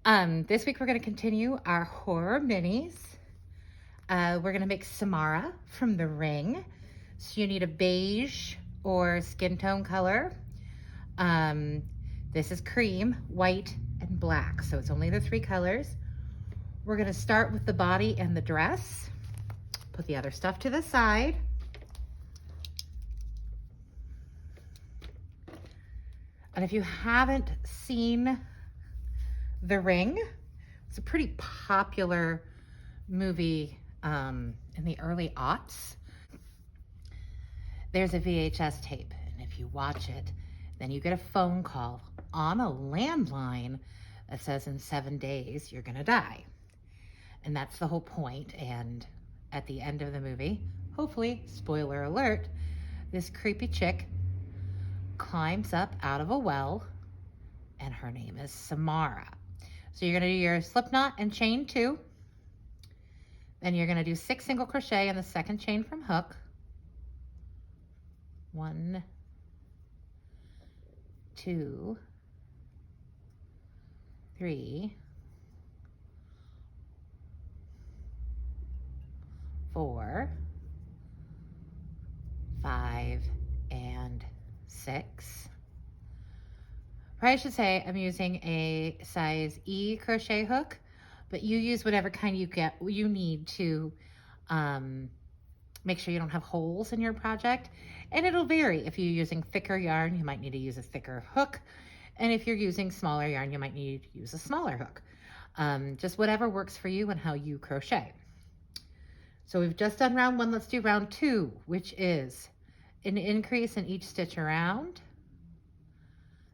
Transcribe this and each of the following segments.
This week we're going to continue our horror minis. We're going to make Samara from The Ring. So you need a beige or skin tone color. This is cream, white, and black. So it's only the three colors. We're going to start with the body and the dress. Put the other stuff to the side. And if you haven't seen The Ring, it's a pretty popular movie in the early aughts. There's a VHS tape, and if you watch it, then you get a phone call on a landline that says in 7 days you're gonna die. And that's the whole point. And at the end of the movie, hopefully, spoiler alert, this creepy chick climbs up out of a well, and her name is Samara. So you're gonna do your slip knot and chain 2. Then you're gonna do 6 single crochet in the second chain from hook. 1, 2, 3, 4, 5, and 6. Or I should say I'm using a size E crochet hook, but you use whatever kind you need to make sure you don't have holes in your project. And it'll vary. If you're using thicker yarn, you might need to use a thicker hook. And if you're using smaller yarn, you might need to use a smaller hook. Just whatever works for you and how you crochet. So we've just done round 1. Let's do round 2, which is an increase in each stitch around.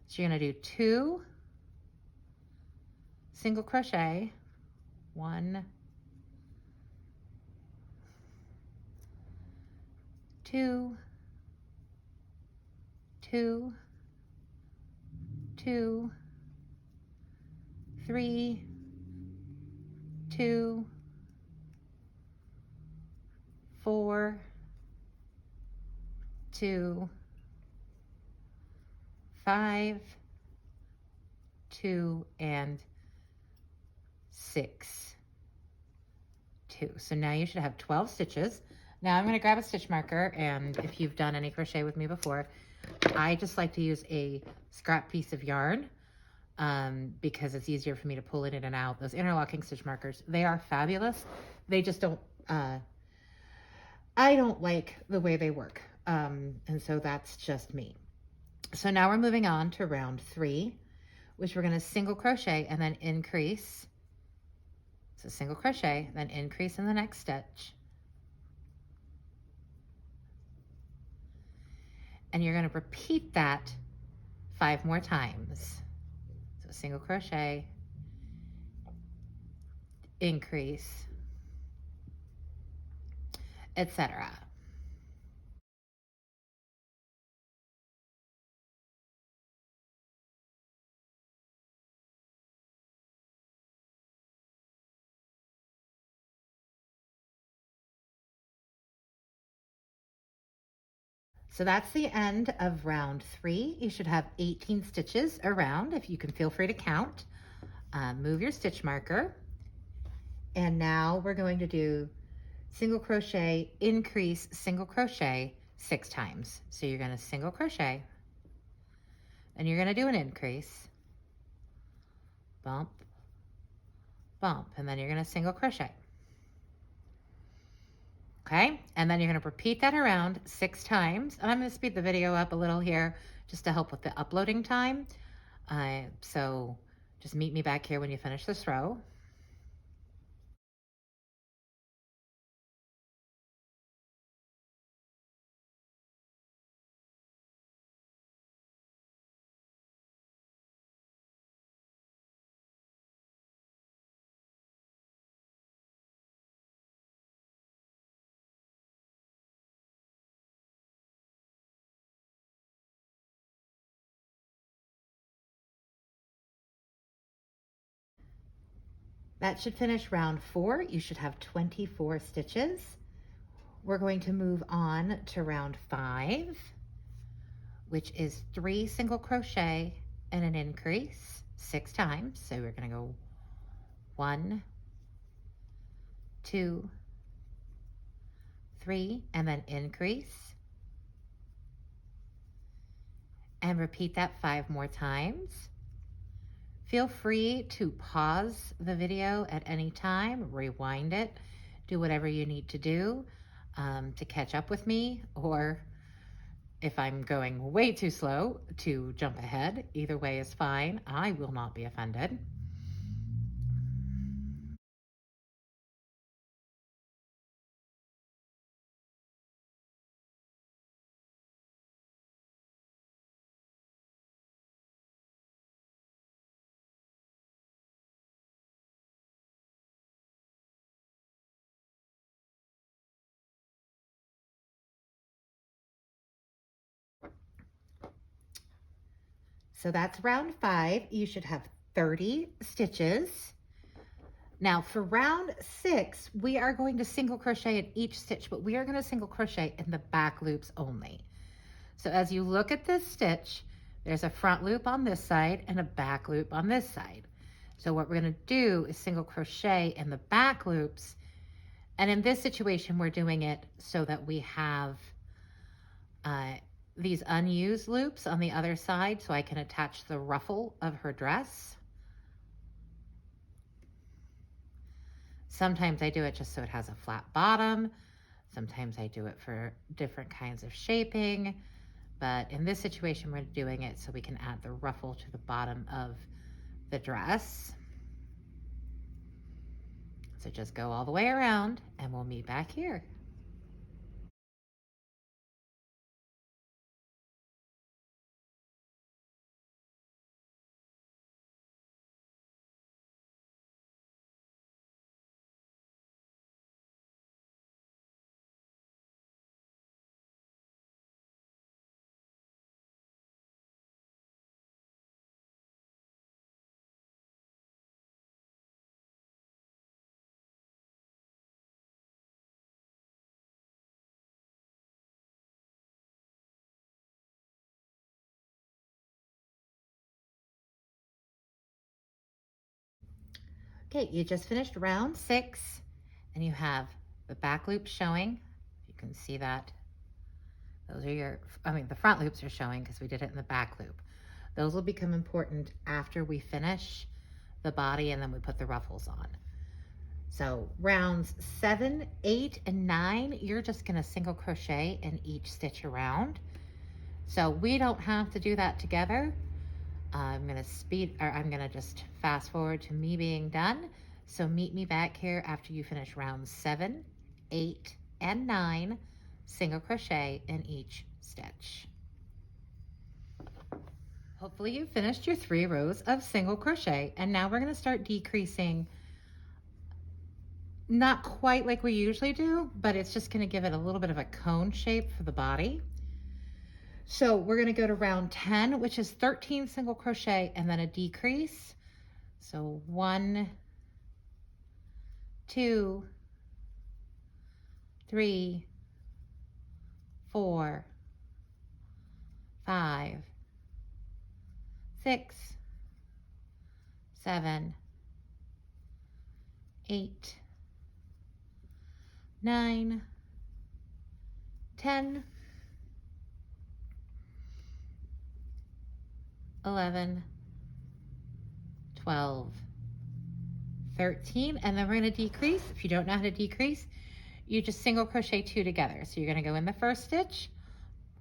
So you're gonna do 2 single crochet, 1, 2, 2, 2, 3, 2, 4, 2, 5, 2, and 6, 2. So now you should have 12 stitches. Now I'm going to grab a stitch marker, and if you've done any crochet with me before, I just like to use a scrap piece of yarn because it's easier for me to pull it in and out. Those interlocking stitch markers, they are fabulous. They just don't, I don't like the way they work. And so that's just me. So now we're moving on to round 3, which we're going to single crochet and then increase. So single crochet, then increase in the next stitch. And you're going to repeat that 5 more times. So single crochet, increase, etc. So that's the end of round 3. You should have 18 stitches around. If you can, feel free to count. Move your stitch marker. And now we're going to do single crochet, increase, single crochet 6 times. So you're going to single crochet, and you're going to do an increase, bump, bump, and then you're going to single crochet. Okay, and then you're going to repeat that around 6 times. And I'm going to speed the video up a little here just to help with the uploading time. So just meet me back here when you finish this row. That should finish round 4. You should have 24 stitches. We're going to move on to round 5, which is 3 single crochet and an increase 6 times. So we're going to go 1, 2, 3, and then increase. And repeat that 5 more times. Feel free to pause the video at any time, rewind it, do whatever you need to do to catch up with me, or if I'm going way too slow, to jump ahead. Either way is fine. I will not be offended. So that's round 5. You should have 30 stitches. Now for round 6, we are going to single crochet in each stitch, but we are going to single crochet in the back loops only. So as you look at this stitch, there's a front loop on this side and a back loop on this side. So what we're going to do is single crochet in the back loops. And in this situation, we're doing it so that we have these unused loops on the other side so I can attach the ruffle of her dress. Sometimes I do it just so it has a flat bottom. Sometimes I do it for different kinds of shaping. But in this situation, we're doing it so we can add the ruffle to the bottom of the dress. So just go all the way around and we'll meet back here. Okay, you just finished round 6 and you have the back loop showing. You can see that. Those are the front loops are showing because we did it in the back loop. Those will become important after we finish the body and then we put the ruffles on. So rounds 7, 8, and 9, you're just gonna single crochet in each stitch around. So we don't have to do that together. I'm gonna just fast forward to me being done. So meet me back here after you finish rounds 7, 8, and 9, single crochet in each stitch. Hopefully you finished your 3 rows of single crochet, and now we're gonna start decreasing. Not quite like we usually do, but it's just gonna give it a little bit of a cone shape for the body. So we're going to go to round 10, which is 13 single crochet and then a decrease. So 1, 2, 3, 4, 5, 6, 7, 8, 9, 10, 11, 12, 13, and then we're going to decrease. If you don't know how to decrease, you just single crochet 2 together. So you're going to go in the first stitch,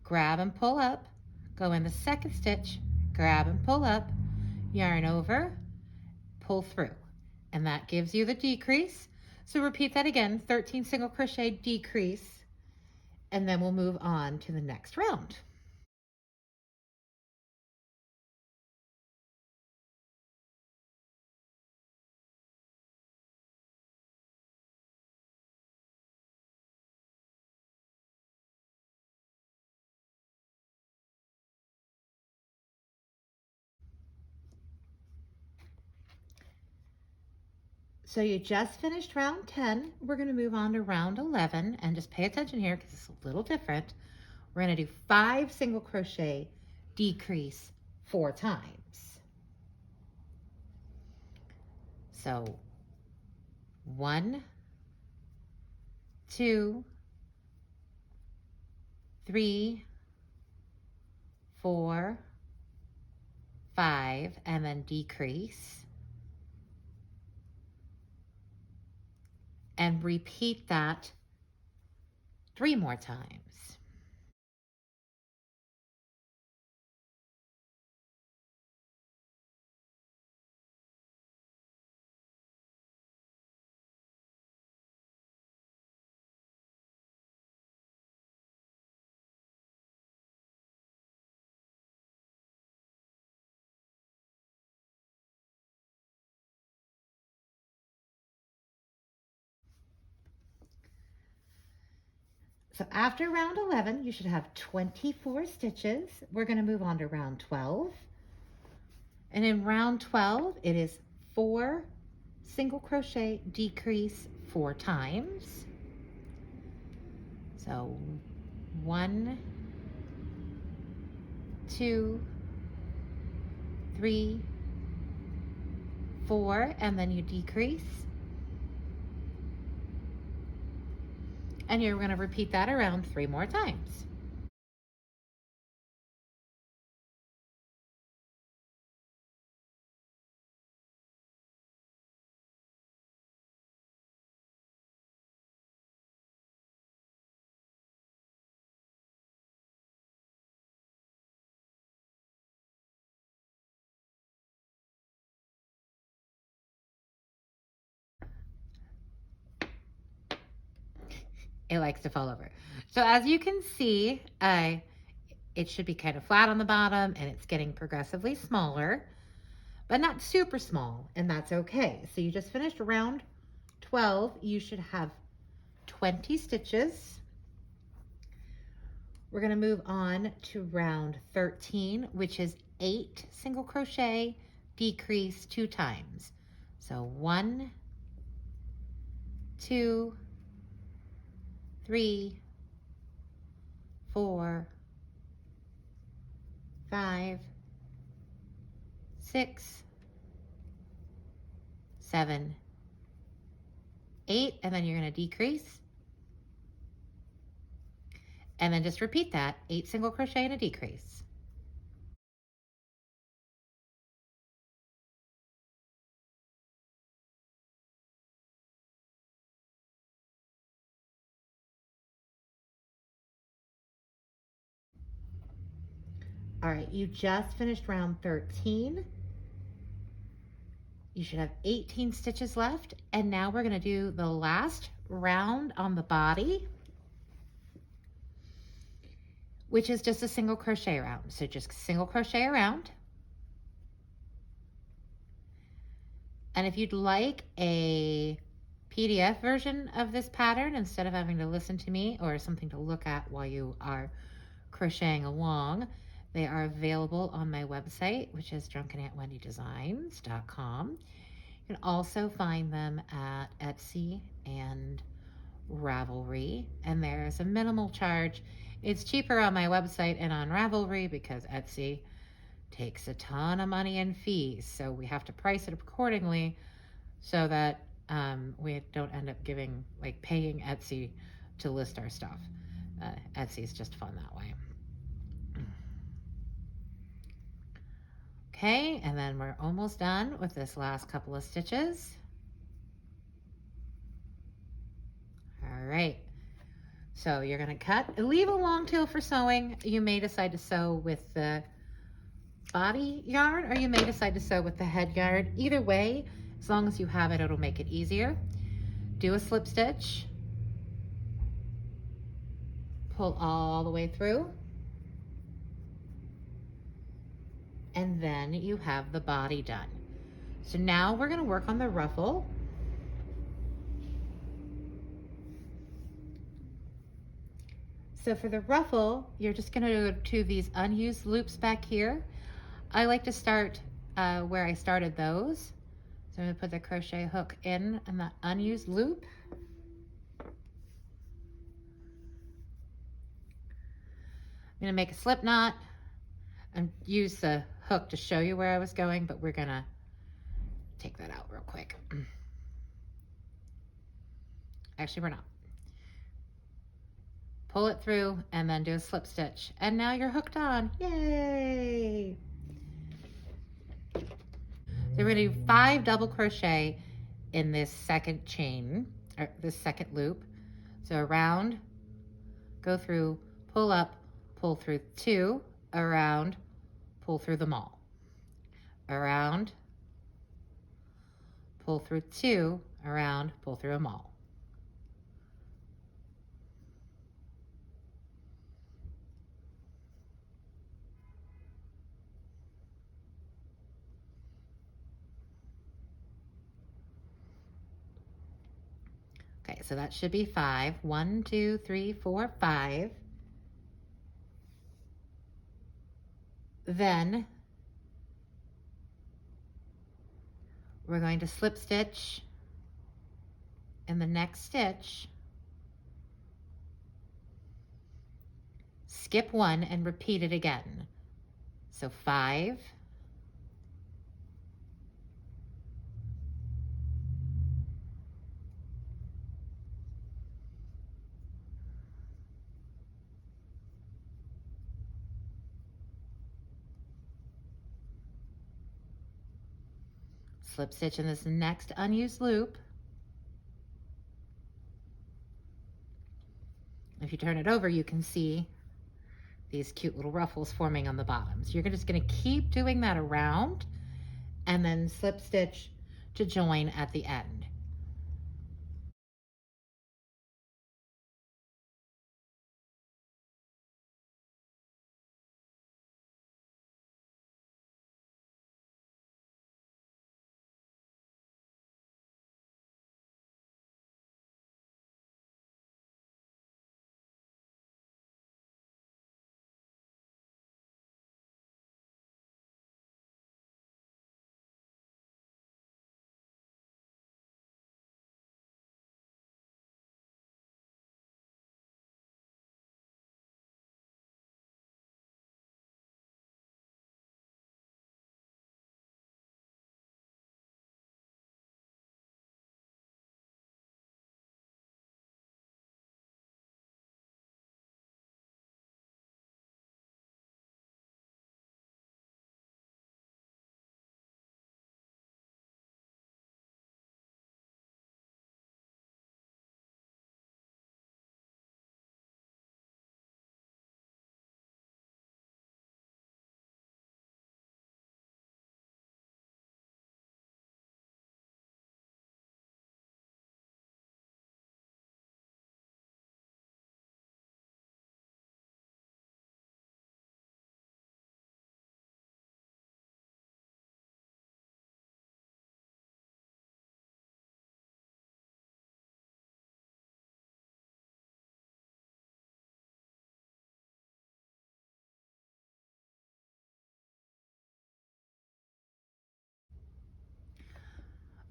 grab and pull up, go in the second stitch, grab and pull up, yarn over, pull through, and that gives you the decrease. So repeat that again, 13 single crochet, decrease, and then we'll move on to the next round. So you just finished round 10. We're going to move on to round 11, and just pay attention here because it's a little different. We're going to do 5 single crochet, decrease 4 times. So 1, 2, 3, 4, 5, and then decrease. And repeat that 3 more times. So after round 11, you should have 24 stitches. We're going to move on to round 12. And in round 12, it is 4 single crochet, decrease 4 times. So 1, 2, 3, 4, and then you decrease. And you're going to repeat that around 3 more times. It likes to fall over. So as you can see, it should be kind of flat on the bottom, and it's getting progressively smaller, but not super small, and that's okay. So you just finished round 12. You should have 20 stitches. We're going to move on to round 13, which is 8 single crochet, decrease 2 times. So 1, 2, 3, 4, 5, 6, 7, 8, and then you're going to decrease. And then just repeat that, 8 single crochet and a decrease. All right, you just finished round 13. You should have 18 stitches left, and now we're going to do the last round on the body, which is just a single crochet round. So just single crochet around. And if you'd like a PDF version of this pattern instead of having to listen to me, or something to look at while you are crocheting along, they are available on my website, which is drunkenauntwendydesigns.com. You can also find them at Etsy and Ravelry, and there's a minimal charge. It's cheaper on my website and on Ravelry because Etsy takes a ton of money in fees, so we have to price it accordingly so that we don't end up paying Etsy to list our stuff. Etsy is just fun that way. Okay, and then we're almost done with this last couple of stitches. All right, so you're going to cut, leave a long tail for sewing. You may decide to sew with the body yarn, or you may decide to sew with the head yarn. Either way, as long as you have it, it'll make it easier. Do a slip stitch, pull all the way through, and then you have the body done. So now we're going to work on the ruffle. So for the ruffle, you're just going to do these unused loops back here. I like to start where I started those. So I'm going to put the crochet hook in that unused loop. I'm going to make a slip knot and use the hook to show you where I was going, but we're going to take that out real quick. Actually, we're not. Pull it through and then do a slip stitch. And now you're hooked on. Yay! So we're gonna do 5 double crochet in this second chain, or this second loop. So around, go through, pull up, pull through 2, around, pull through them all. Around, pull through 2, around, pull through them all. Okay, so that should be 5. 1, 2, 3, 4, 5. Then we're going to slip stitch in the next stitch, skip 1 and repeat it again. So 5, slip stitch in this next unused loop. If you turn it over, you can see these cute little ruffles forming on the bottom. So you're just going to keep doing that around and then slip stitch to join at the end.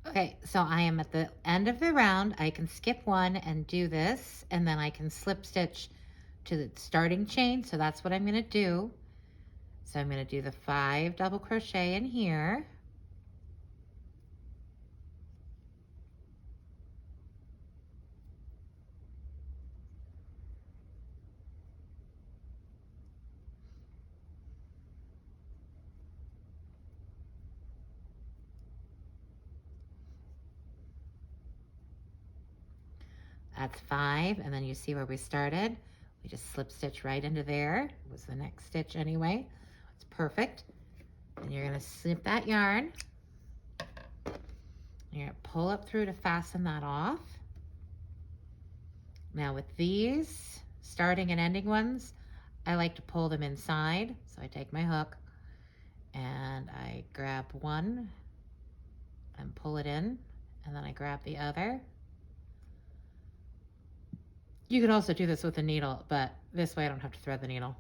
Okay, so I am at the end of the round. I can skip 1 and do this, and then I can slip stitch to the starting chain. So that's what I'm going to do. So I'm going to do the 5 double crochet in here. That's 5, and then you see where we started. We just slip stitch right into there. It was the next stitch anyway. It's perfect. And you're going to snip that yarn. You're going to pull up through to fasten that off. Now with these starting and ending ones, I like to pull them inside. So I take my hook and I grab one and pull it in, and then I grab the other. You can also do this with a needle, but this way I don't have to thread the needle.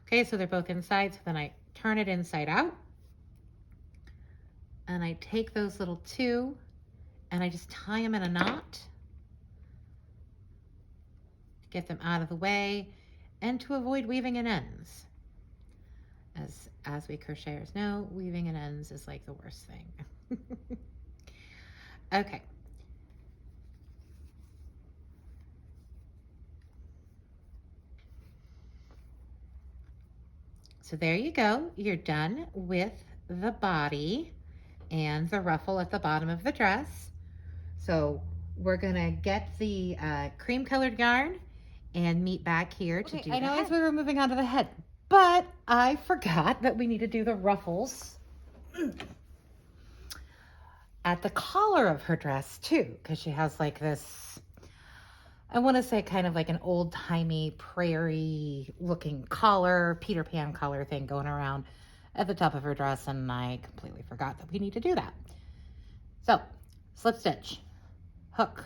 Okay, so they're both inside, so then I turn it inside out. And I take those little 2 and I just tie them in a knot to get them out of the way and to avoid weaving in ends. As we crocheters know, weaving in ends is like the worst thing. Okay. So there you go. You're done with the body and the ruffle at the bottom of the dress. So we're gonna get the cream colored yarn and meet back here to do. I know as we were moving on to the head, but I forgot that we need to do the ruffles at the collar of her dress too, because she has like this, I want to say kind of like an old-timey prairie looking collar, Peter Pan collar thing going around at the top of her dress, and I completely forgot that we need to do that. So slip stitch, hook,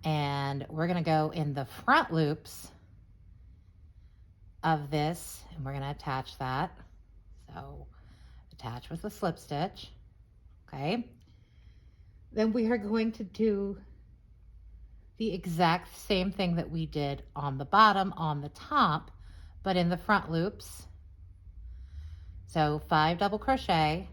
and we're going to go in the front loops of this, and we're going to attach that. So attach with the slip stitch. Okay. Then we are going to do the exact same thing that we did on the bottom, on the top, but in the front loops. So 5 double crochet,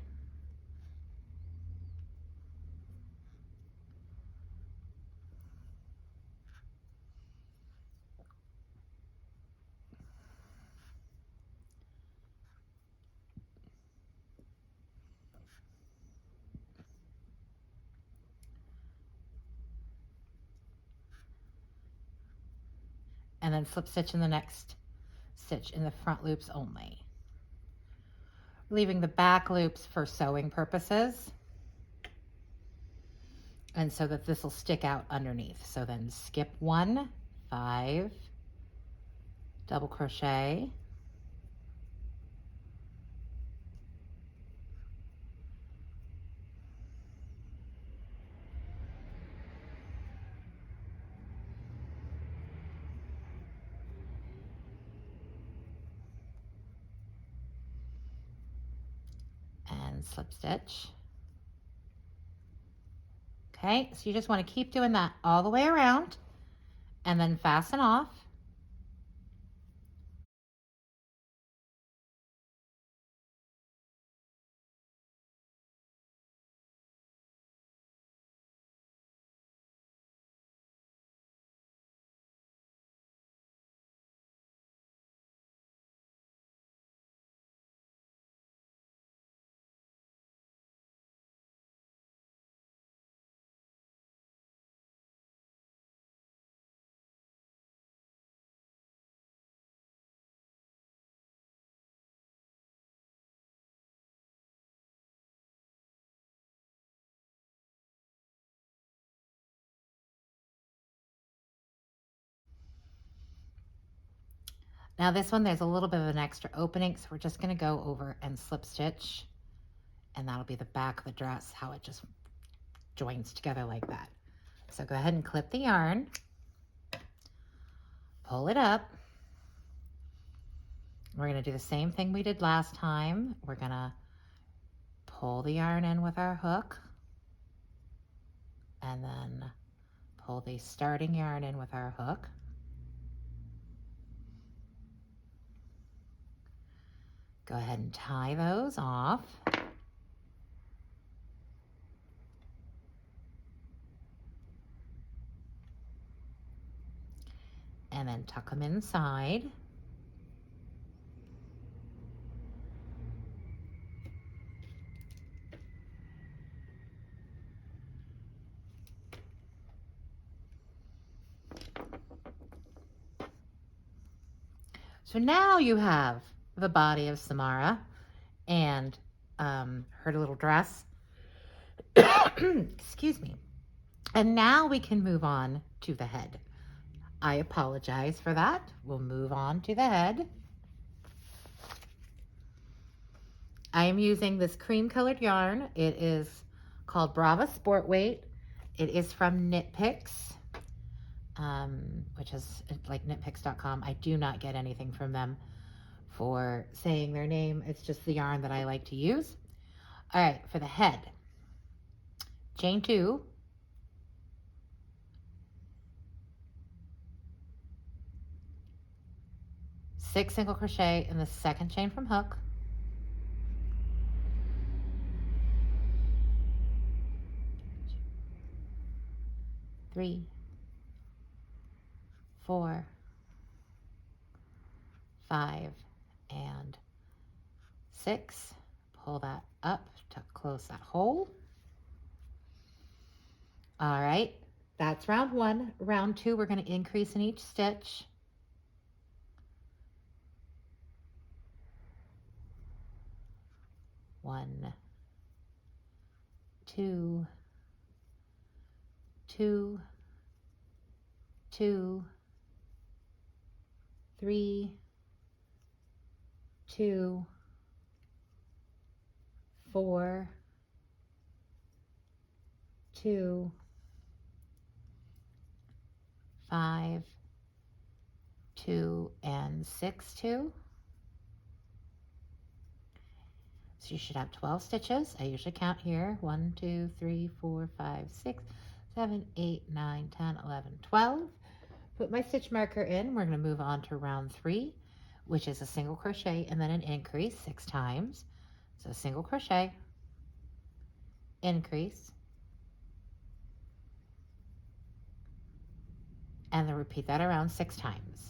and then slip stitch in the next stitch in the front loops only. Leaving the back loops for sewing purposes, and so that this will stick out underneath. So then skip 1, 5, double crochet, and slip stitch. Okay, so you just want to keep doing that all the way around and then fasten off. Now this one, there's a little bit of an extra opening, so we're just going to go over and slip stitch, and that'll be the back of the dress, how it just joins together like that. So go ahead and clip the yarn, pull it up. We're going to do the same thing we did last time. We're going to pull the yarn in with our hook, and then pull the starting yarn in with our hook. Go ahead and tie those off. And then tuck them inside. So now you have the body of Samara and her little dress. Excuse me. And now we can move on to the head. I apologize for that. We'll move on to the head. I am using this cream colored yarn. It is called Brava Sport Weight. It is from Knit Picks, which is like knitpicks.com. I do not get anything from them for saying their name. It's just the yarn that I like to use. All right, for the head, chain 2, six single crochet in the second chain from hook, three, 4, 5 and 6. Pull that up to close that hole. All right, that's round 1. Round 2, we're going to increase in each stitch. One, two, two, two, 3, 2, 4, 2, 5, 2, and 6, 2. So you should have 12 stitches. I usually count here. 1, 2, 3, 4, 5, 6, 7, 8, 9, 10, 11, 12. Put my stitch marker in. We're going to move on to round 3, which is a single crochet and then an increase 6 times. So single crochet, increase, and then repeat that around 6 times.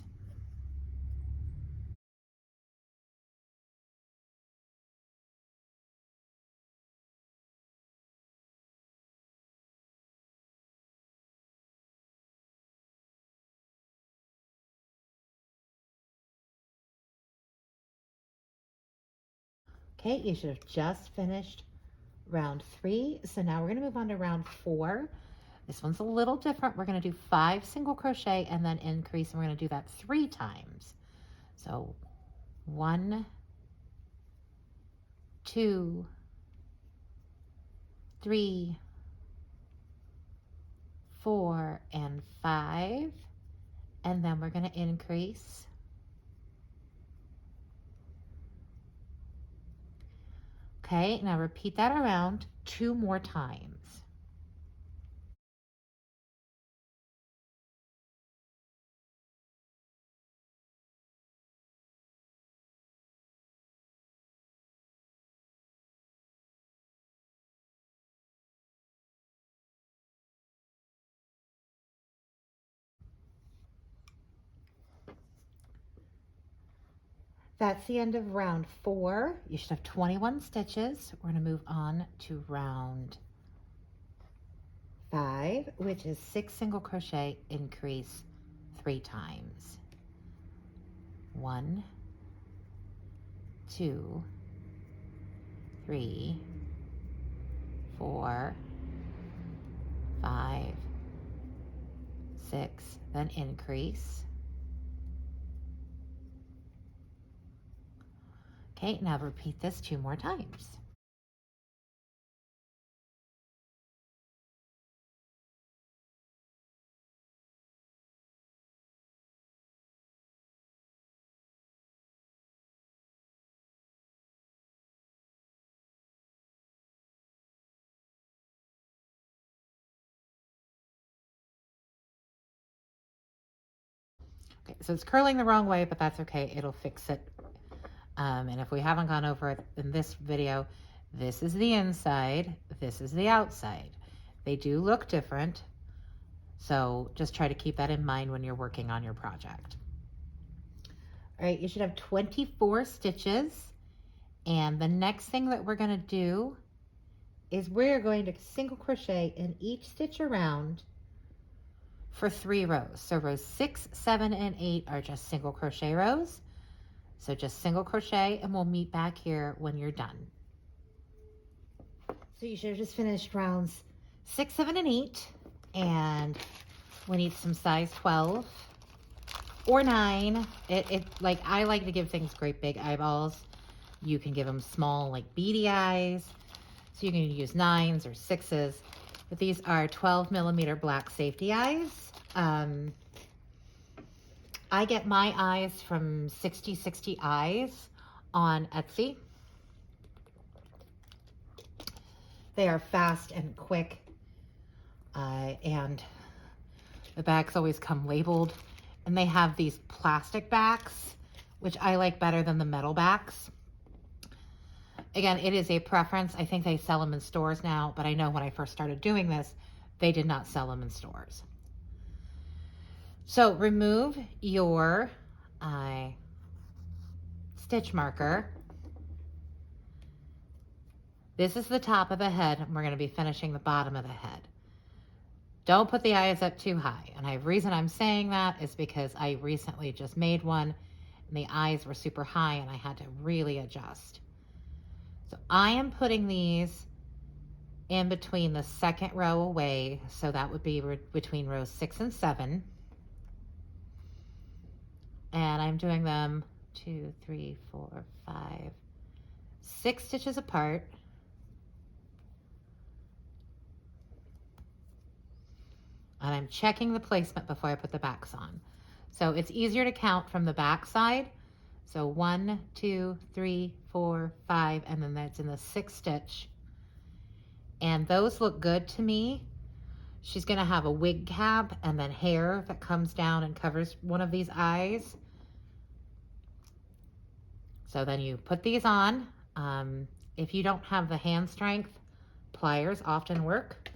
Okay, you should have just finished round 3. So now we're going to move on to round 4. This one's a little different. We're going to do 5 single crochet and then increase, and we're going to do that 3 times. So 1, 2, 3, 4, and 5, and then we're going to increase. Okay, now repeat that around 2 more times. That's the end of round 4. You should have 21 stitches. We're going to move on to round 5, which is 6 single crochet, increase 3 times. 1, 2, 3, 4, 5, 6, then increase. Okay, now repeat this 2 more times. Okay, so it's curling the wrong way, but that's okay. It'll fix it. And if we haven't gone over it in this video, this is the inside, this is the outside. They do look different, so just try to keep that in mind when you're working on your project. All right, you should have 24 stitches, and the next thing that we're going to do is we're going to single crochet in each stitch around for 3 rows. So rows 6, 7, and 8 are just single crochet rows. So just single crochet, and we'll meet back here when you're done. So you should have just finished rounds 6, 7, and 8, and we need some size 12 or 9. Like, I like to give things great big eyeballs. You can give them small, like beady eyes. So you can use 9s or 6s, but these are 12mm black safety eyes. I get my eyes from 60 Eyes on Etsy. They are fast and quick, and the bags always come labeled, and they have these plastic backs, which I like better than the metal backs. Again, it is a preference. I think they sell them in stores now, but I know when I first started doing this, they did not sell them in stores. So remove your stitch marker. This is the top of the head, and we're going to be finishing the bottom of the head. Don't put the eyes up too high. And the reason I'm saying that is because I recently just made one and the eyes were super high and I had to really adjust. So I am putting these in between the second row away. So that would be between rows 6 and 7. And I'm doing them 2, 3, 4, 5, 6 stitches apart. And I'm checking the placement before I put the backs on. So it's easier to count from the back side. So 1, 2, 3, 4, 5, and then that's in the 6th stitch. And those look good to me. She's gonna have a wig cap and then hair that comes down and covers one of these eyes. So then you put these on. If you don't have the hand strength, pliers often work.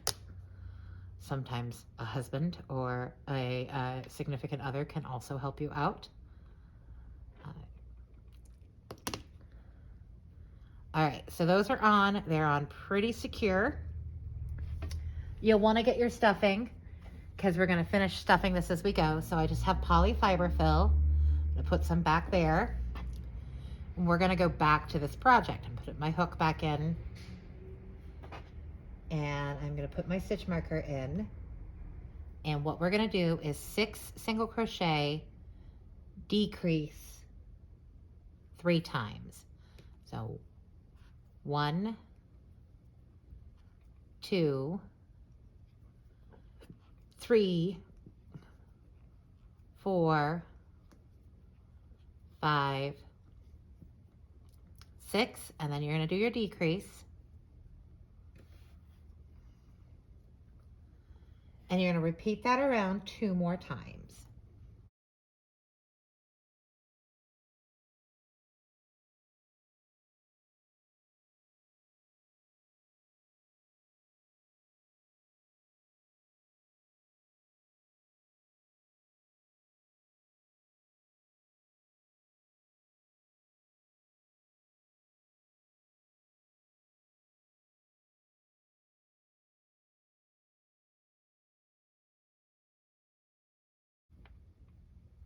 Sometimes a husband or a significant other can also help you out. All right, so those are on. They're on pretty secure. You'll want to get your stuffing because we're going to finish stuffing this as we go. So I just have Polyfiberfill. I'm going to put some back there. And we're going to go back to this project and put my hook back in. And I'm going to put my stitch marker in. And what we're going to do is 6 single crochet, decrease 3 times. So 1, 2, 3, 4, 5, 6, and then you're going to do your decrease. And you're going to repeat that around 2 more times.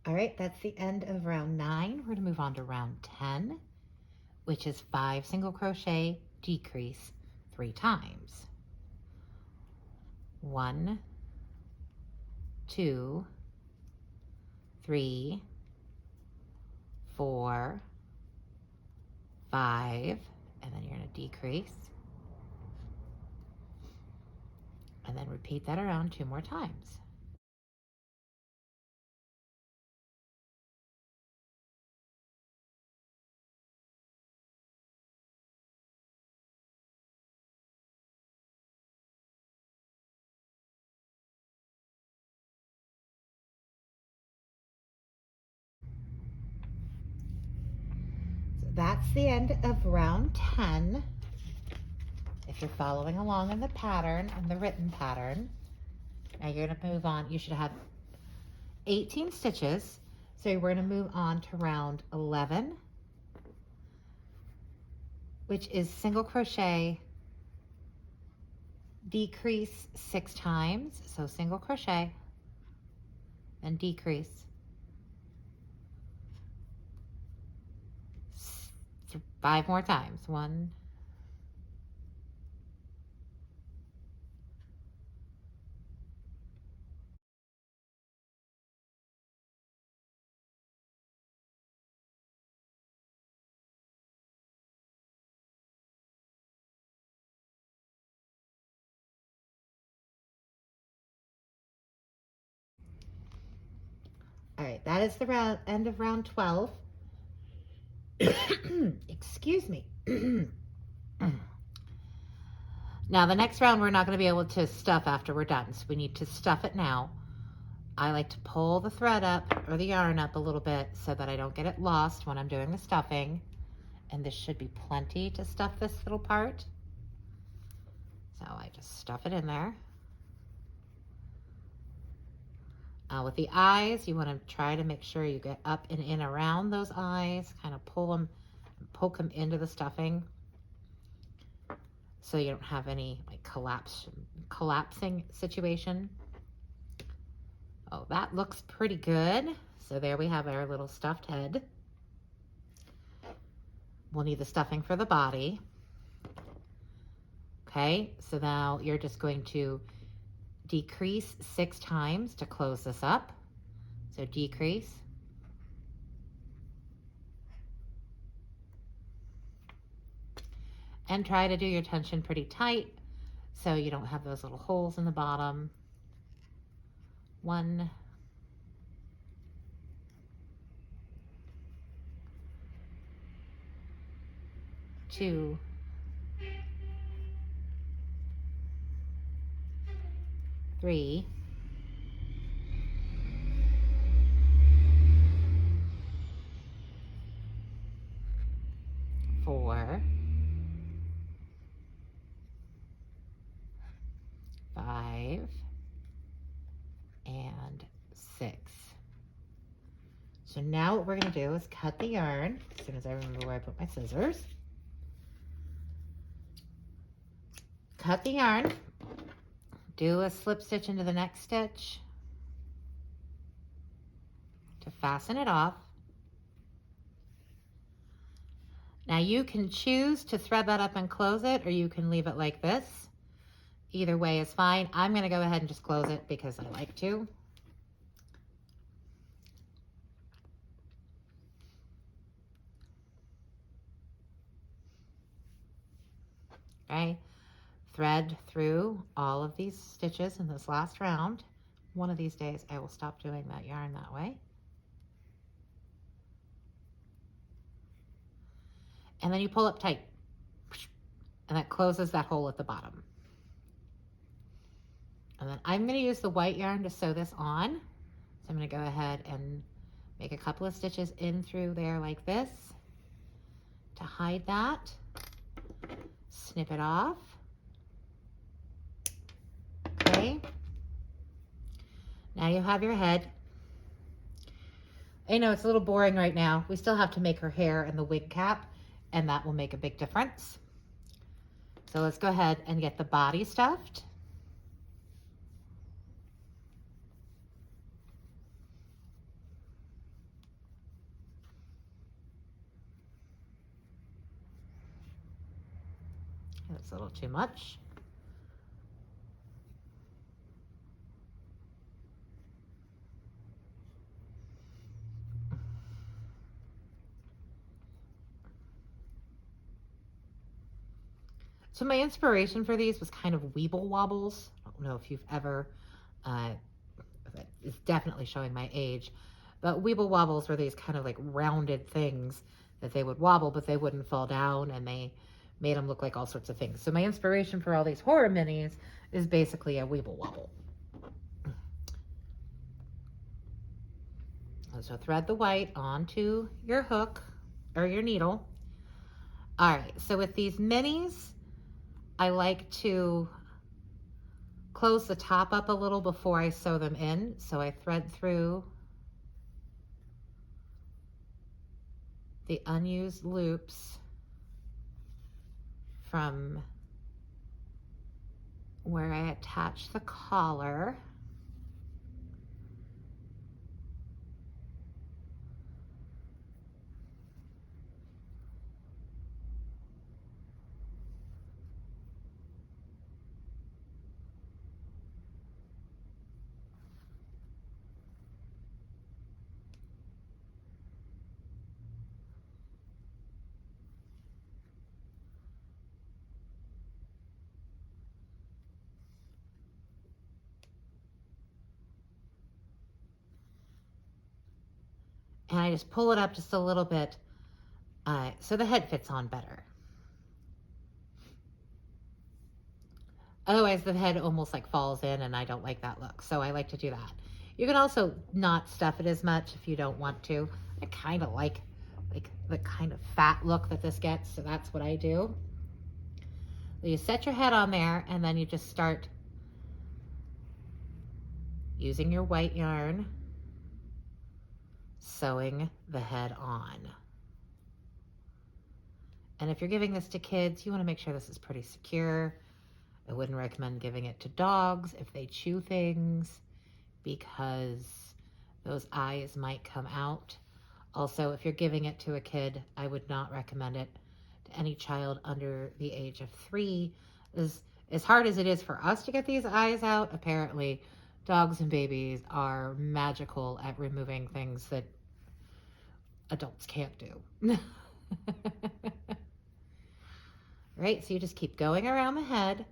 All right, that's the end of round 9. We're going to move on to round 10, which is 5 single crochet, decrease 3 times. 1, 2, 3, 4, 5, and then you're going to decrease. And then repeat that around 2 more times. That's the end of round 10. If you're following along in the pattern, and the written pattern, now you're going to move on. You should have 18 stitches. So we're going to move on to round 11, which is single crochet, decrease 6 times. So single crochet and decrease. 5 more times. 1, 2. All right, that is the end of round 12. Excuse me. Now the next round we're not going to be able to stuff after we're done, so we need to stuff it now. I like to pull the thread up or the yarn up a little bit so that I don't get it lost when I'm doing the stuffing. And this should be plenty to stuff this little part. So I just stuff it in there. With the eyes, you want to try to make sure you get up and in around those eyes, kind of pull them, poke them into the stuffing so you don't have any like collapsing situation. Oh, that looks pretty good. So there we have our little stuffed head. We'll need the stuffing for the body. Okay, so now you're just going to decrease 6 times to close this up. So decrease. And try to do your tension pretty tight so you don't have those little holes in the bottom. 1, 2, 3, 4, 5, and 6. So now what we're going to do is cut the yarn as soon as I remember where I put my scissors. Cut the yarn, do a slip stitch into the next stitch to fasten it off. Now you can choose to thread that up and close it, or you can leave it like this. Either way is fine. I'm going to go ahead and just close it because I like to. Okay, thread through all of these stitches in this last round. One of these days I will stop doing that yarn that way. And then you pull up tight, and that closes that hole at the bottom. And then I'm going to use the white yarn to sew this on. So I'm going to go ahead and make a couple of stitches in through there like this to hide that. Snip it off. Okay. Now you have your head. I know it's a little boring right now. We still have to make her hair and the wig cap, and that will make a big difference. So let's go ahead and get the body stuffed. That's a little too much. So my inspiration for these was kind of Weeble Wobbles. I don't know if you've ever, it's definitely showing my age, but Weeble Wobbles were these kind of like rounded things that they would wobble, but they wouldn't fall down, and they made them look like all sorts of things. So my inspiration for all these horror minis is basically a Weeble Wobble. So thread the white onto your hook or your needle. All right, so with these minis, I like to close the top up a little before I sew them in. So I thread through the unused loops from where I attach the collar. And I just pull it up just a little bit so the head fits on better. Otherwise the head almost like falls in, and I don't like that look. So I like to do that. You can also not stuff it as much if you don't want to. I kind of like the kind of fat look that this gets, so that's what I do. You set your head on there, and then you just start using your white yarn, sewing the head on. And if you're giving this to kids, you want to make sure this is pretty secure. I wouldn't recommend giving it to dogs if they chew things, because those eyes might come out. Also, if you're giving it to a kid, I would not recommend it to any child under the age of 3. As hard as it is for us to get these eyes out, apparently dogs and babies are magical at removing things that adults can't do. Right, so you just keep going around the head.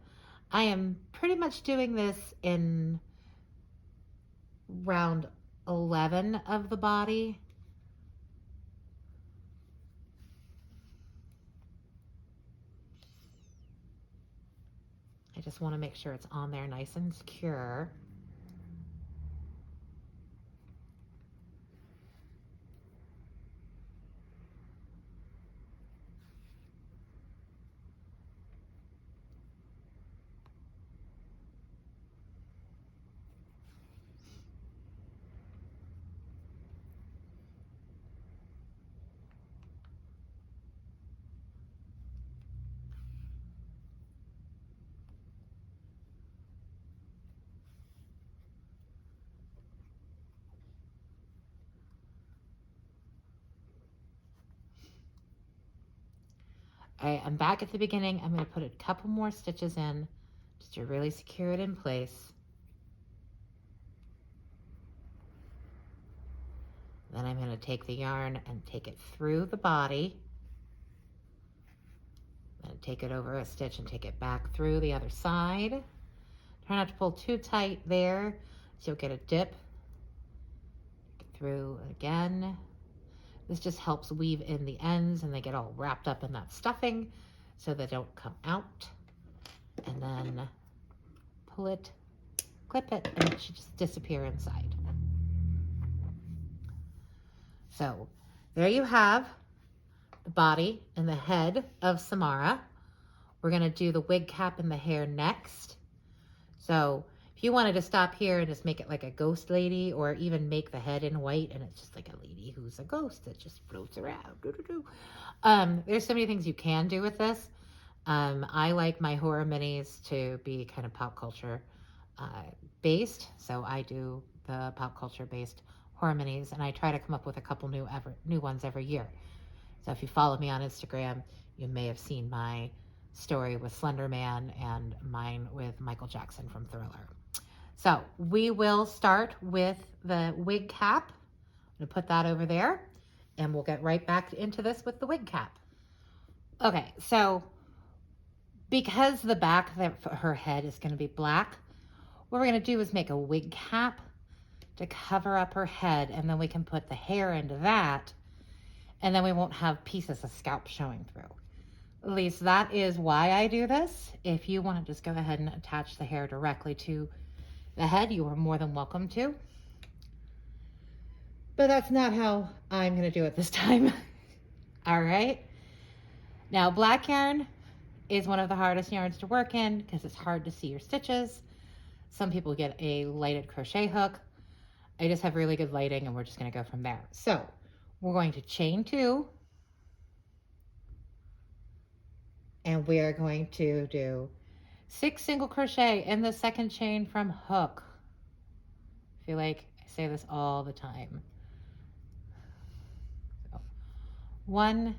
I am pretty much doing this in round 11 of the body. I just want to make sure it's on there nice and secure. I'm back at the beginning. I'm going to put a couple more stitches in just to really secure it in place. Then I'm going to take the yarn and take it through the body. Then take it over a stitch and take it back through the other side. Try not to pull too tight there, so you'll get a dip. Get through again. This just helps weave in the ends and they get all wrapped up in that stuffing so they don't come out. And then pull it, clip it, and it should just disappear inside. So there you have the body and the head of Samara. We're going to do the wig cap and the hair next. So if you wanted to stop here and just make it like a ghost lady, or even make the head in white and it's just like a lady who's a ghost that just floats around. There's so many things you can do with this. I like my horror minis to be kind of pop culture based. So I do the pop culture based horror minis, and I try to come up with a couple new ones every year. So if you follow me on Instagram, you may have seen my story with Slender Man and mine with Michael Jackson from Thriller. So we will start with the wig cap. I'm gonna put that over there and we'll get right back into this with the wig cap. Okay, so because the back of her head is gonna be black, what we're gonna do is make a wig cap to cover up her head, and then we can put the hair into that, and then we won't have pieces of scalp showing through. At least that is why I do this. If you want to just go ahead and attach the hair directly to the head, you are more than welcome to. But that's not how I'm going to do it this time. All right. Now, black yarn is one of the hardest yarns to work in because it's hard to see your stitches. Some people get a lighted crochet hook. I just have really good lighting, and we're just going to go from there. So we're going to chain 2. And we are going to do 6 single crochet in the second chain from hook. I feel like I say this all the time. So, 1,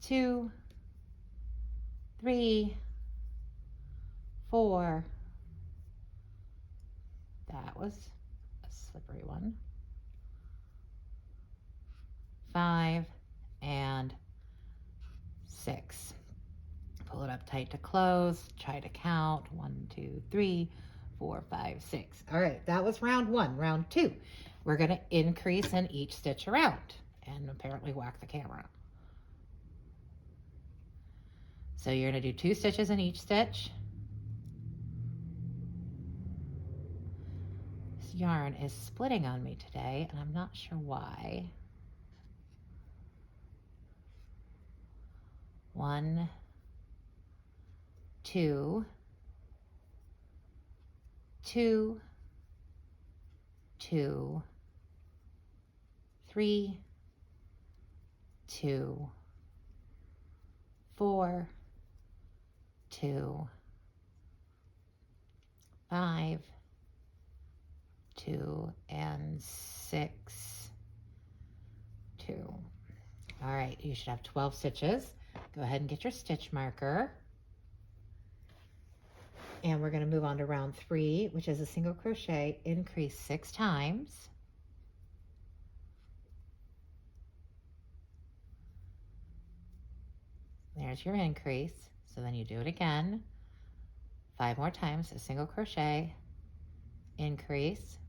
2, 3, 4. That was a slippery one. 5 and 6. Pull it up tight to close. Try to count. 1, 2, 3, 4, 5, 6. All right, that was round 1. Round 2, we're going to increase in each stitch around and apparently whack the camera. So you're going to do 2 stitches in each stitch. This yarn is splitting on me today, and I'm not sure why. 1, 2, 2, 2, 3, 2, 4, 2, 5, 2, and 6, 2. All right, you should have 12 stitches. Go ahead and get your stitch marker. And we're going to move on to round 3, which is a single crochet, increase 6 times. There's your increase. So then you do it again 5 more times, a single crochet, increase,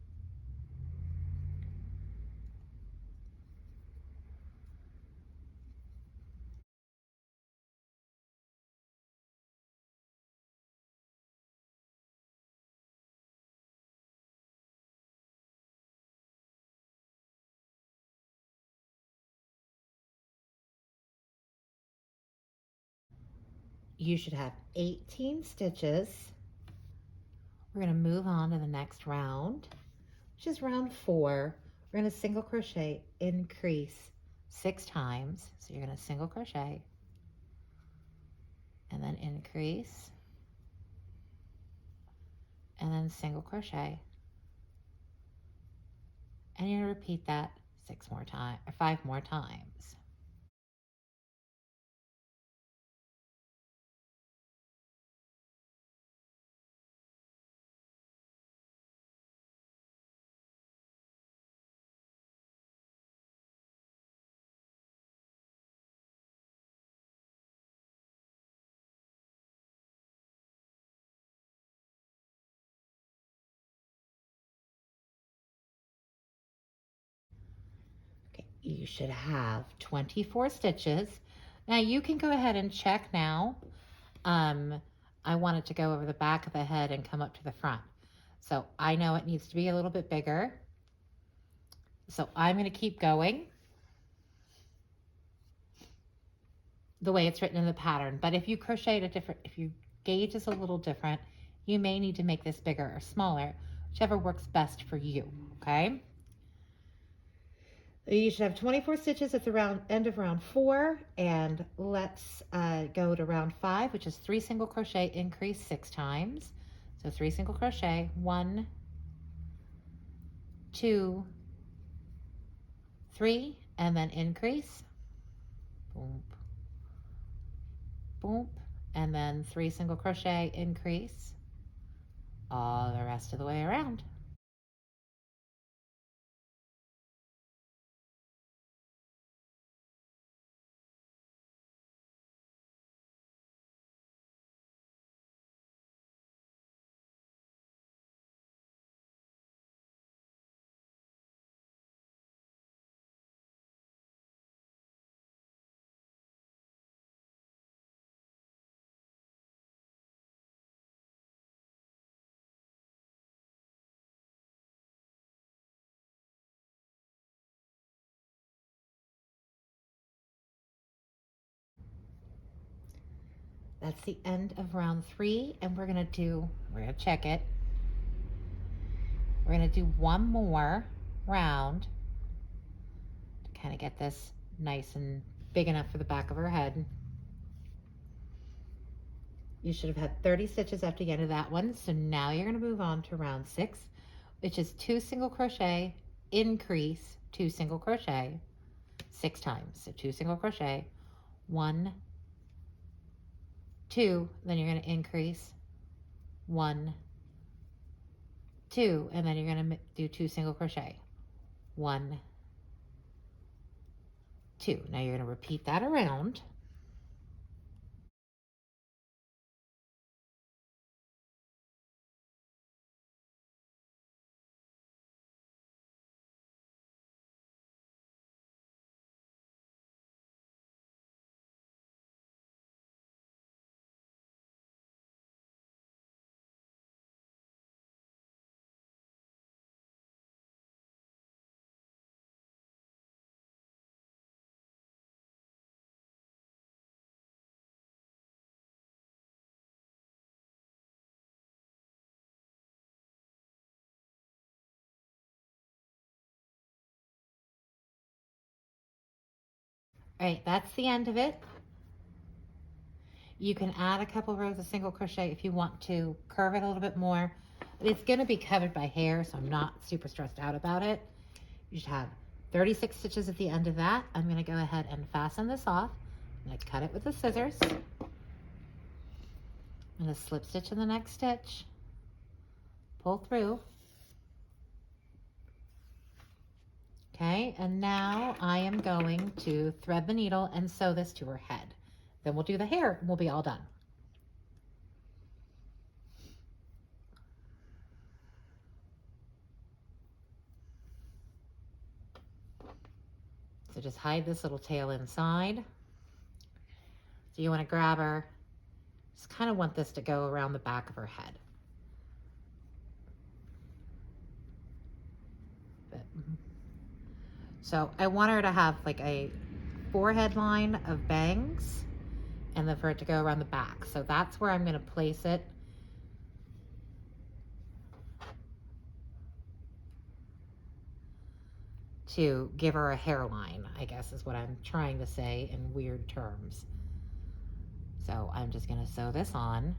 you should have 18 stitches. We're going to move on to the next round, which is round 4. We're going to single crochet, increase 6 times. So you're going to single crochet and then increase and then single crochet. And you're going to repeat that 6 more times or 5 more times. Okay, you should have 24 stitches. Now you can go ahead and check now. I want it to go over the back of the head and come up to the front. So I know it needs to be a little bit bigger. So I'm going to keep going the way it's written in the pattern. But if you crochet at a different, if your gauge is a little different, you may need to make this bigger or smaller, whichever works best for you, okay? You should have 24 stitches at the end of round 4, and let's go to round 5, which is 3 single crochet, increase 6 times. So 3 single crochet, 1, 2, 3, and then increase, boom, boom, and then 3 single crochet, increase, all the rest of the way around. That's the end of round 3, and we're gonna check it. We're gonna do one more round to kind of get this nice and big enough for the back of her head. You should have had 30 stitches after the end of that one. So now you're gonna move on to round 6, which is 2 single crochet, increase, 2 single crochet, 6 times. So 2 single crochet, 1, 2, then you're gonna increase, 1, 2, and then you're gonna do 2 single crochet, 1, 2. Now you're gonna repeat that around. All right, that's the end of it. You can add a couple rows of single crochet if you want to curve it a little bit more. It's going to be covered by hair, so I'm not super stressed out about it. You should have 36 stitches at the end of that. I'm going to go ahead and fasten this off. I'm going to cut it with the scissors. I'm going to slip stitch in the next stitch, pull through. Okay, and now I am going to thread the needle and sew this to her head. Then we'll do the hair and we'll be all done. So just hide this little tail inside. So you want to grab her, just kind of want this to go around the back of her head. So I want her to have like a forehead line of bangs and then for it to go around the back. So that's where I'm going to place it. To give her a hairline, I guess is what I'm trying to say in weird terms. So I'm just going to sew this on.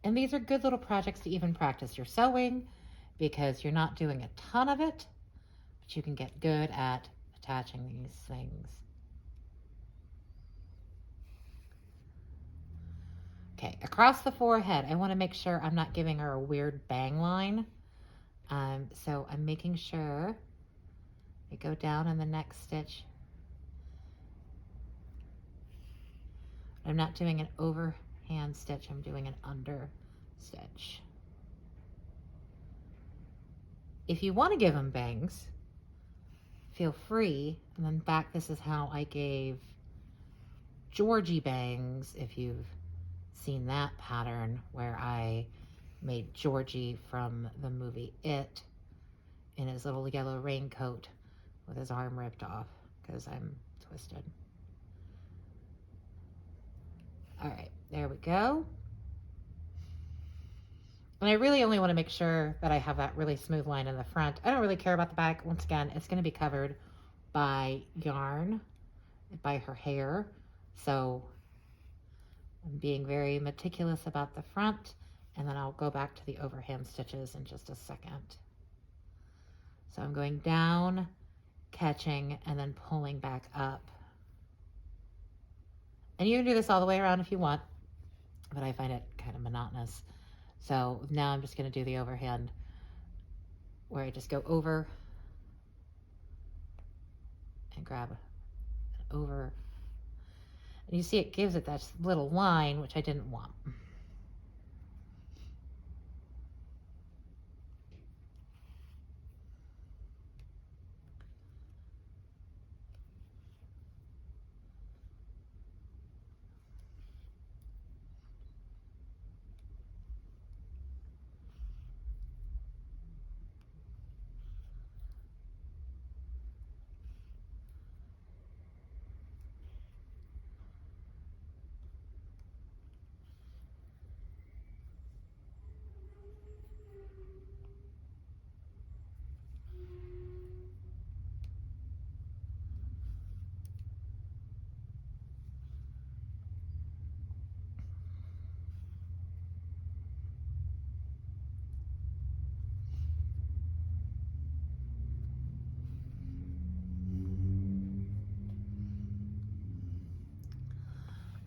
And these are good little projects to even practice your sewing because you're not doing a ton of it, but you can get good at attaching these things. Okay, across the forehead, I want to make sure I'm not giving her a weird bang line. So I'm making sure I go down in the next stitch. I'm not doing an overhand stitch, I'm doing an under stitch. If you want to give them bangs, feel free. And then back, this is how I gave Georgie bangs, if you've seen that pattern, where I made Georgie from the movie It in his little yellow raincoat with his arm ripped off because I'm twisted. All right, there we go. And I really only want to make sure that I have that really smooth line in the front. I don't really care about the back. Once again, it's going to be covered by yarn, by her hair. So I'm being very meticulous about the front, and then I'll go back to the overhand stitches in just a second. So I'm going down, catching, and then pulling back up. And you can do this all the way around if you want, but I find it kind of monotonous. So now I'm just going to do the overhand where I just go over and grab it over. And you see it gives it that little line, which I didn't want.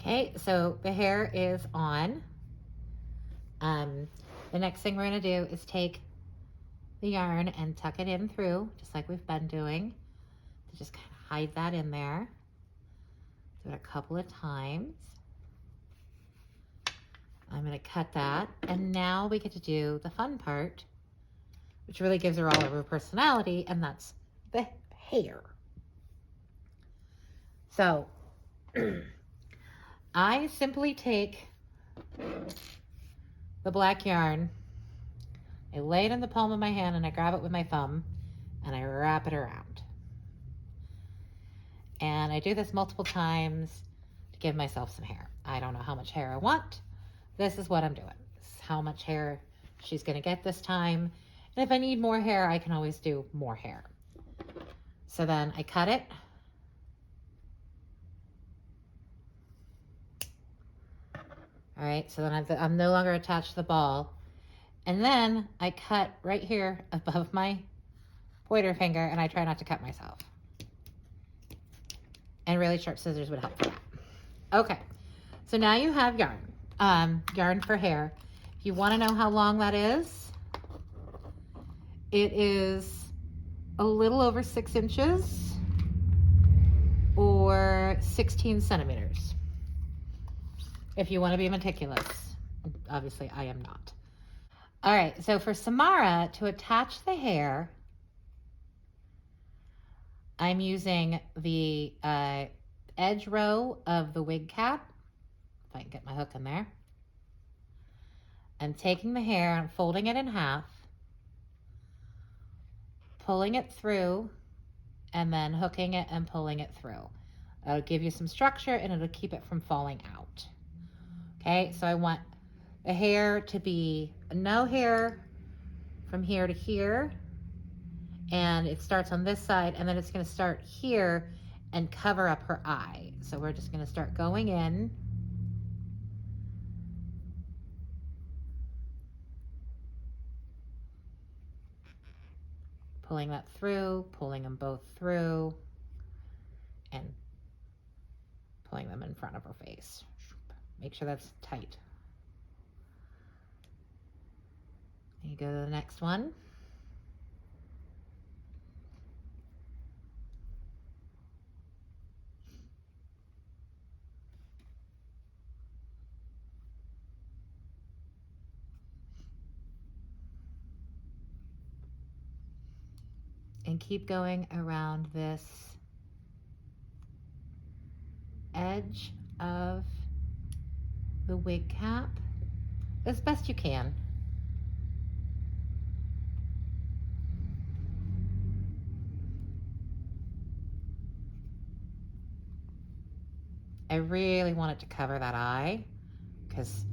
Okay, so the hair is on. The next thing we're going to do is take the yarn and tuck it in through, just like we've been doing. To just kind of hide that in there. Do it a couple of times. I'm going to cut that. And now we get to do the fun part, which really gives her all of her personality, and that's the hair. So I simply take the black yarn, I lay it in the palm of my hand and I grab it with my thumb and I wrap it around. And I do this multiple times to give myself some hair. I don't know how much hair I want. This is what I'm doing. This is how much hair she's gonna get this time. And if I need more hair, I can always do more hair. So then I cut it. All right, so then I'm no longer attached to the ball. And then I cut right here above my pointer finger, and I try not to cut myself. And really sharp scissors would help for that. Okay, so now you have yarn for hair. If you want to know how long that is, it is a little over 6 inches or 16 centimeters. If you want to be meticulous. Obviously, I am not. All right, so for Samara, to attach the hair, I'm using the edge row of the wig cap, if I can get my hook in there, and taking the hair and folding it in half, pulling it through, and then hooking it and pulling it through. That'll give you some structure and it'll keep it from falling out. Okay, so I want the hair to be no hair from here to here, and it starts on this side, and then it's going to start here and cover up her eye. So we're just going to start going in. Pulling that through, pulling them both through, and pulling them in front of her face. Make sure that's tight. You go to the next one. And keep going around this edge of the wig cap as best you can. I really want it to cover that eye, because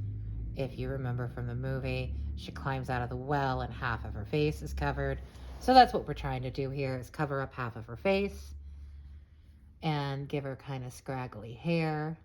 if you remember from the movie, she climbs out of the well and half of her face is covered. So that's what we're trying to do here, is cover up half of her face and give her kind of scraggly hair.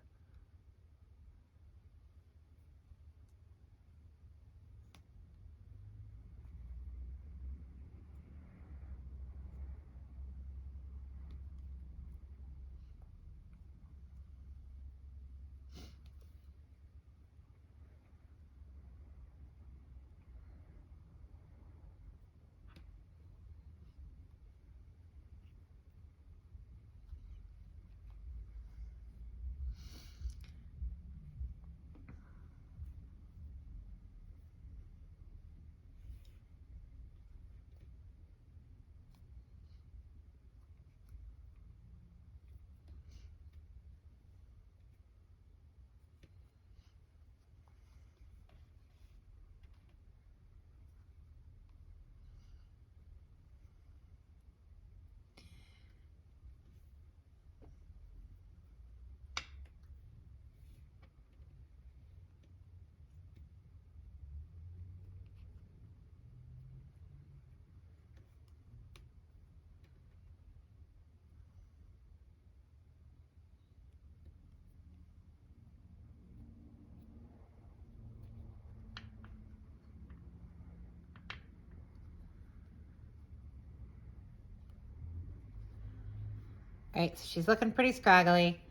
All right, so she's looking pretty scraggly.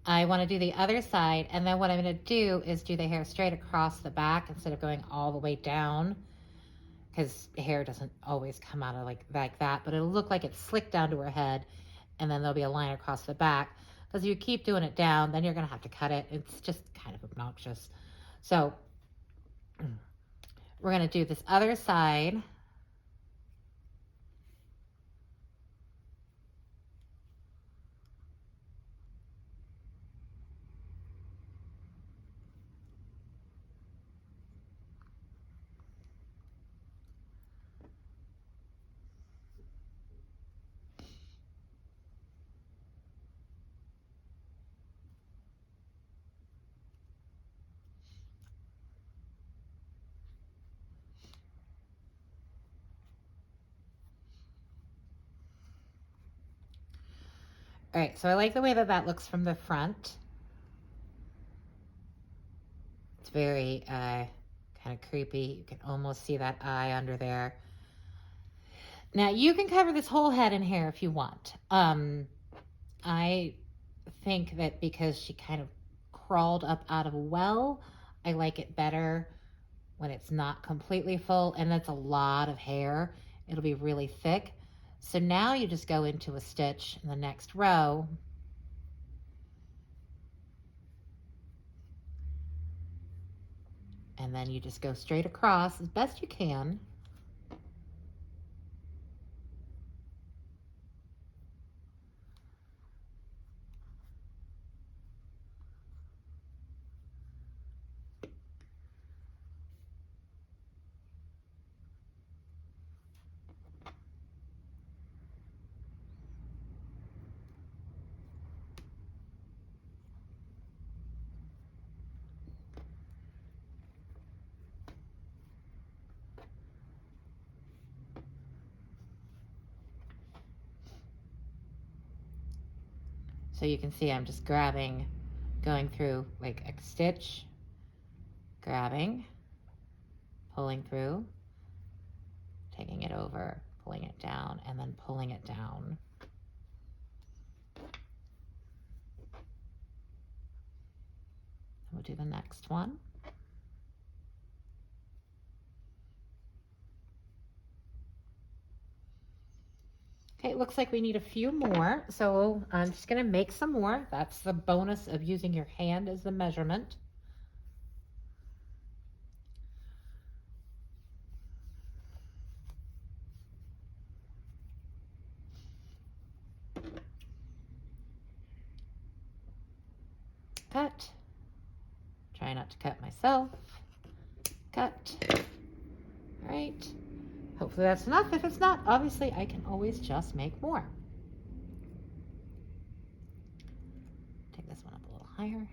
I want to do the other side, and then what I'm going to do is do the hair straight across the back instead of going all the way down, because hair doesn't always come out of like that, but it'll look like it's slicked down to her head, and then there'll be a line across the back. Because if you keep doing it down, then you're going to have to cut it. It's just kind of obnoxious. So we're going to do this other side. All right, so I like the way that that looks from the front. It's very kind of creepy. You can almost see that eye under there. Now you can cover this whole head in hair if you want. I think that because she kind of crawled up out of a well, I like it better when it's not completely full, and that's a lot of hair. It'll be really thick. So now you just go into a stitch in the next row. And then you just go straight across as best you can. So you can see I'm just grabbing, going through like a stitch, grabbing, pulling through, taking it over, pulling it down, and then pulling it down. We'll do the next one. Okay, it looks like we need a few more, so I'm just going to make some more. That's the bonus of using your hand as the measurement. Cut. Try not to cut myself. Cut. All right. Hopefully that's enough. If it's not, obviously I can always just make more. Take this one up a little higher.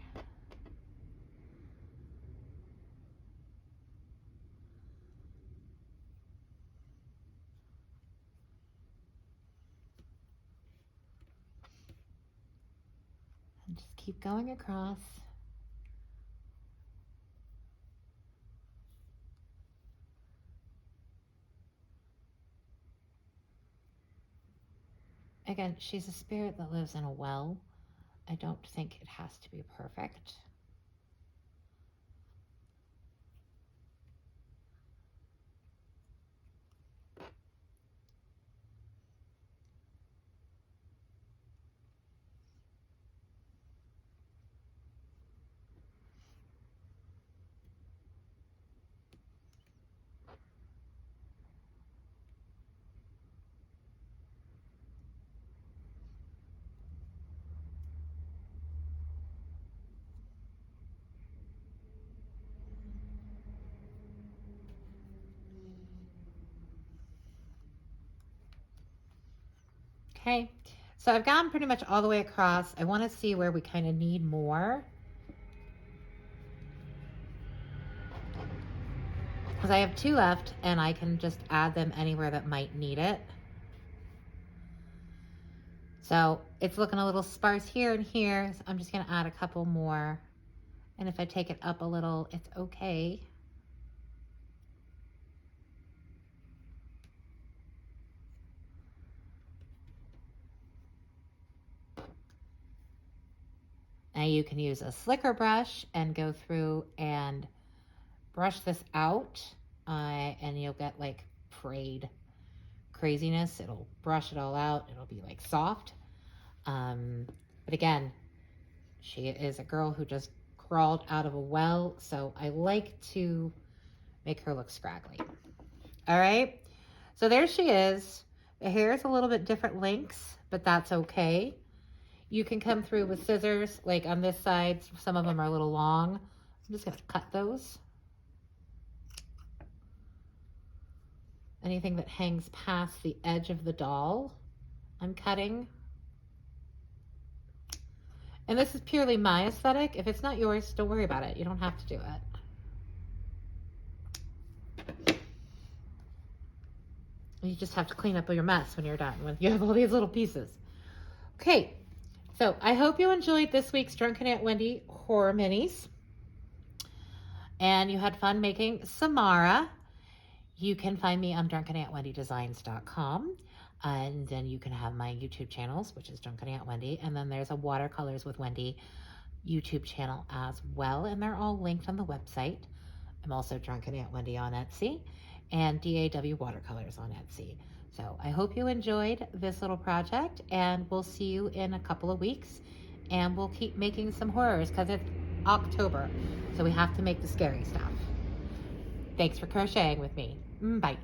And just keep going across. Again, she's a spirit that lives in a well. I don't think it has to be perfect. Okay, so I've gone pretty much all the way across. I want to see where we kind of need more. Because I have 2 left and I can just add them anywhere that might need it. So it's looking a little sparse here and here, so I'm just going to add a couple more. And if I take it up a little, it's okay. Now you can use a slicker brush and go through and brush this out, and you'll get like frayed craziness. It'll brush it all out. It'll be like soft. But again, she is a girl who just crawled out of a well, so I like to make her look scraggly. All right, so there she is. The hair is a little bit different lengths, but that's okay. You can come through with scissors, like on this side, some of them are a little long. I'm just gonna cut those. Anything that hangs past the edge of the doll, I'm cutting. And this is purely my aesthetic. If it's not yours, don't worry about it. You don't have to do it. You just have to clean up your mess when you're done, when you have all these little pieces. Okay, So I hope you enjoyed this week's Drunken Aunt Wendy horror minis. And you had fun making Samara. You can find me on drunkenauntwendydesigns.com. And then you can have my YouTube channels, which is Drunken Aunt Wendy. And then there's a Watercolors with Wendy YouTube channel as well. And they're all linked on the website. I'm also Drunken Aunt Wendy on Etsy and DAW Watercolors on Etsy. So I hope you enjoyed this little project, and we'll see you in a couple of weeks, and we'll keep making some horrors because it's October, so we have to make the scary stuff. Thanks for crocheting with me. Bye.